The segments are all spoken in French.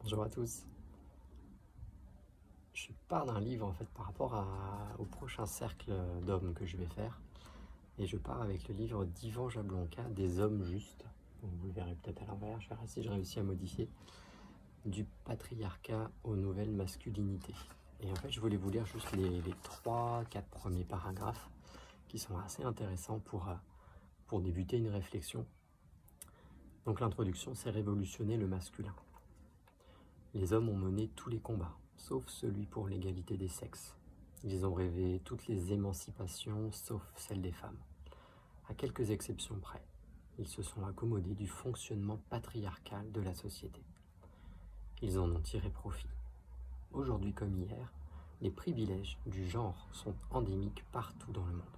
Bonjour à tous. Je pars d'un livre en fait par rapport au prochain cercle d'hommes que je vais faire. Et je pars avec le livre d'Ivan Jablonka, Des hommes justes. Donc vous le verrez peut-être à l'envers, je verrai si je réussis à modifier. Du patriarcat aux nouvelles masculinités. Et en fait, je voulais vous lire juste les 3-4 premiers paragraphes qui sont assez intéressants pour débuter une réflexion. Donc l'introduction, c'est révolutionner le masculin. Les hommes ont mené tous les combats, sauf celui pour l'égalité des sexes. Ils ont rêvé toutes les émancipations, sauf celle des femmes. À quelques exceptions près, ils se sont accommodés du fonctionnement patriarcal de la société. Ils en ont tiré profit. Aujourd'hui comme hier, les privilèges du genre sont endémiques partout dans le monde.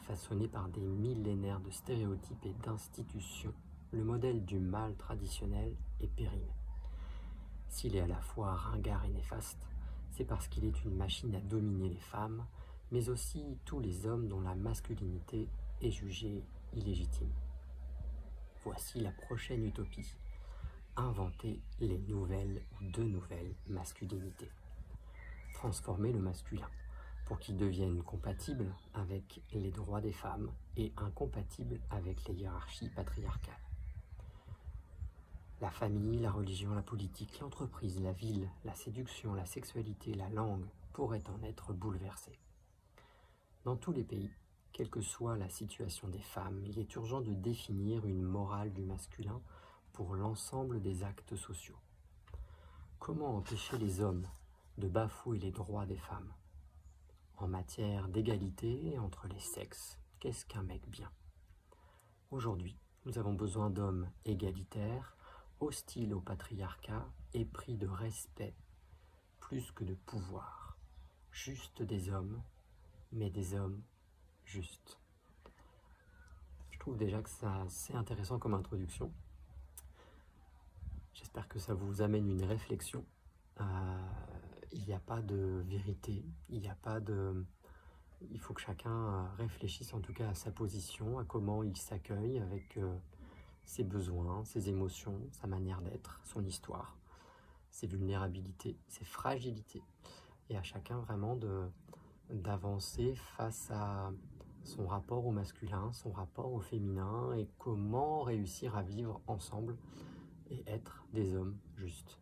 Façonnés par des millénaires de stéréotypes et d'institutions, le modèle du mâle traditionnel est périmé. S'il est à la fois ringard et néfaste, c'est parce qu'il est une machine à dominer les femmes, mais aussi tous les hommes dont la masculinité est jugée illégitime. Voici la prochaine utopie. Inventer les nouvelles ou de nouvelles masculinités. Transformer le masculin pour qu'il devienne compatible avec les droits des femmes et incompatible avec les hiérarchies patriarcales. La famille, la religion, la politique, l'entreprise, la ville, la séduction, la sexualité, la langue pourraient en être bouleversées. Dans tous les pays, quelle que soit la situation des femmes, il est urgent de définir une morale du masculin pour l'ensemble des actes sociaux. Comment empêcher les hommes de bafouer les droits des femmes? En matière d'égalité entre les sexes, qu'est-ce qu'un mec bien? Aujourd'hui, nous avons besoin d'hommes égalitaires, hostiles au patriarcat, épris de respect, plus que de pouvoir. Juste des hommes, mais des hommes justes. Je trouve déjà que c'est assez intéressant comme introduction. J'espère que ça vous amène une réflexion. Il n'y a pas de vérité, il faut que chacun réfléchisse en tout cas à sa position, à comment il s'accueille avec ses besoins, ses émotions, sa manière d'être, son histoire, ses vulnérabilités, ses fragilités. Et à chacun vraiment d'avancer face à son rapport au masculin, son rapport au féminin et comment réussir à vivre ensemble et être des hommes justes.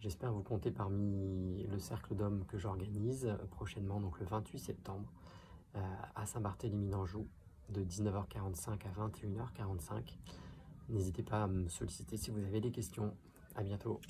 J'espère vous compter parmi le cercle d'hommes que j'organise prochainement, donc le 28 septembre, à Saint-Barthélemy-d'Anjou, de 19h45 à 21h45. N'hésitez pas à me solliciter si vous avez des questions. À bientôt.